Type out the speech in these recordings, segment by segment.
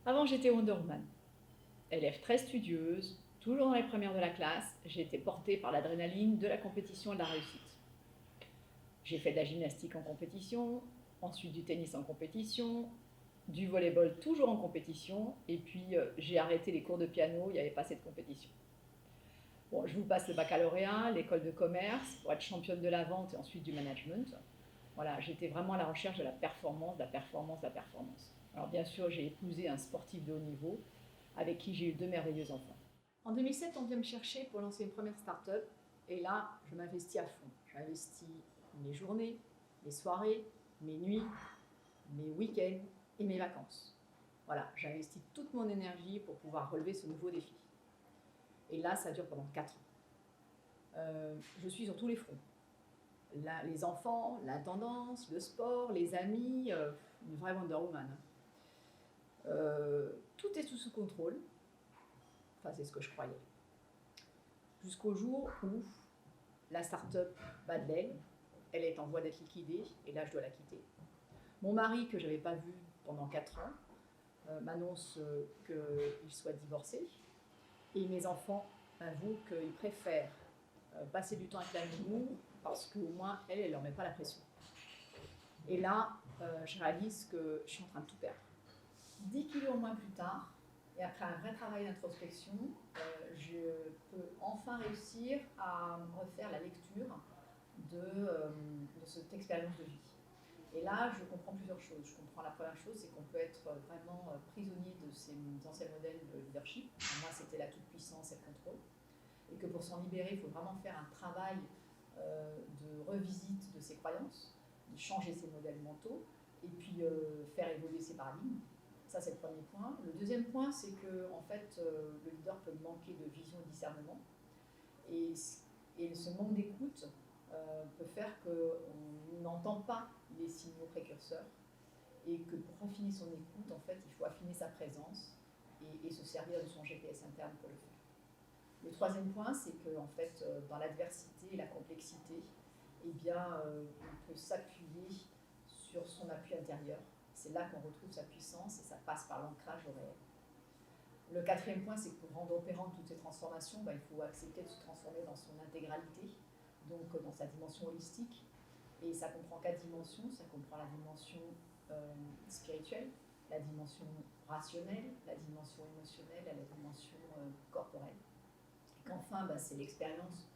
Avant, j'étais Wonder Woman. Élève très studieuse, toujours dans les premières de la classe, j'ai été portée par l'adrénaline de la compétition et de la réussite. J'ai fait de la gymnastique en compétition, ensuite du tennis en compétition, du volleyball toujours en compétition, et puis j'ai arrêté les cours de piano, il n'y avait pas assez de compétition. Bon, je vous passe le baccalauréat, l'école de commerce, pour être championne de la vente et ensuite du management. Voilà, j'étais vraiment à la recherche de la performance, de la performance, de la performance. Alors bien sûr, j'ai épousé un sportif de haut niveau, avec qui j'ai eu 2 merveilleux enfants. En 2007, on vient me chercher pour lancer une première start-up, et là, je m'investis à fond. J'investis mes journées, mes soirées, mes nuits, mes week-ends et mes vacances. Voilà, j'investis toute mon énergie pour pouvoir relever ce nouveau défi. Et là, ça dure pendant 4 ans. Je suis sur tous les fronts. Les enfants, la tendance, le sport, les amis, une vraie Wonder Woman. Tout est sous contrôle. Enfin, c'est ce que je croyais. Jusqu'au jour où la start-up bat de l'aile, elle est en voie d'être liquidée, et là, je dois la quitter. Mon mari, que je n'avais pas vu pendant 4 ans, m'annonce qu'il souhaite divorcer, et mes enfants m'avouent qu'ils préfèrent passer du temps avec la nounou, parce qu'au moins, elle ne leur met pas la pression. Et là, je réalise que je suis en train de tout perdre. 10 kilos en moins plus tard, et après un vrai travail d'introspection, je peux enfin réussir à refaire la lecture de cette expérience de vie. Et là, je comprends plusieurs choses. Je comprends la première chose, c'est qu'on peut être vraiment prisonnier de ces anciens modèles de leadership. Pour moi, c'était la toute-puissance et le contrôle. Et que pour s'en libérer, il faut vraiment faire un travail de revisite de ses croyances, de changer ses modèles mentaux, et puis faire évoluer ses paradigmes. Ça, c'est le premier point. Le deuxième point, c'est que en fait, le leader peut manquer de vision et de discernement. Et ce manque d'écoute peut faire qu'on n'entend pas les signaux précurseurs, et que pour affiner son écoute, en fait, il faut affiner sa présence et se servir de son GPS interne pour le faire. Le troisième point, c'est que en fait, dans l'adversité et la complexité, eh bien, on peut s'appuyer sur son appui intérieur. C'est là qu'on retrouve sa puissance, et ça passe par l'ancrage au réel. Le quatrième point, c'est que pour rendre opérantes toutes ces transformations, il faut accepter de se transformer dans son intégralité, donc dans sa dimension holistique. Et ça comprend 4 dimensions. Ça comprend la dimension spirituelle, la dimension rationnelle, la dimension émotionnelle et la dimension corporelle. Et qu'enfin, c'est l'expérience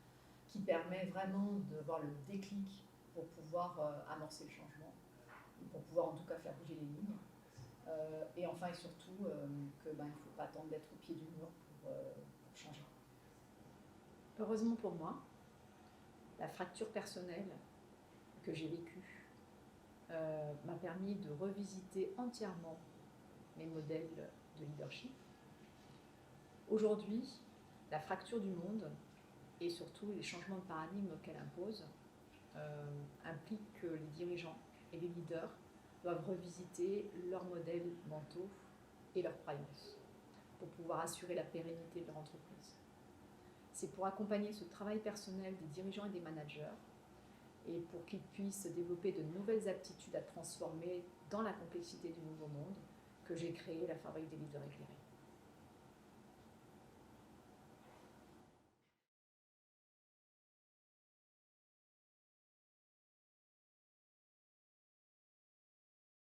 qui permet vraiment de voir le déclic pour pouvoir amorcer le changement, et pour pouvoir en tout cas faire bouger les lignes. Et enfin et surtout, qu'il ne faut pas attendre d'être au pied du mur pour changer. Heureusement pour moi, la fracture personnelle que j'ai vécue m'a permis de revisiter entièrement mes modèles de leadership. Aujourd'hui, la fracture du monde et surtout les changements de paradigme qu'elle impose impliquent que les dirigeants et les leaders doivent revisiter leurs modèles mentaux et leurs croyances pour pouvoir assurer la pérennité de leur entreprise. C'est pour accompagner ce travail personnel des dirigeants et des managers, et pour qu'ils puissent développer de nouvelles aptitudes à transformer dans la complexité du nouveau monde, que j'ai créé la Fabrique des leaders éclairés.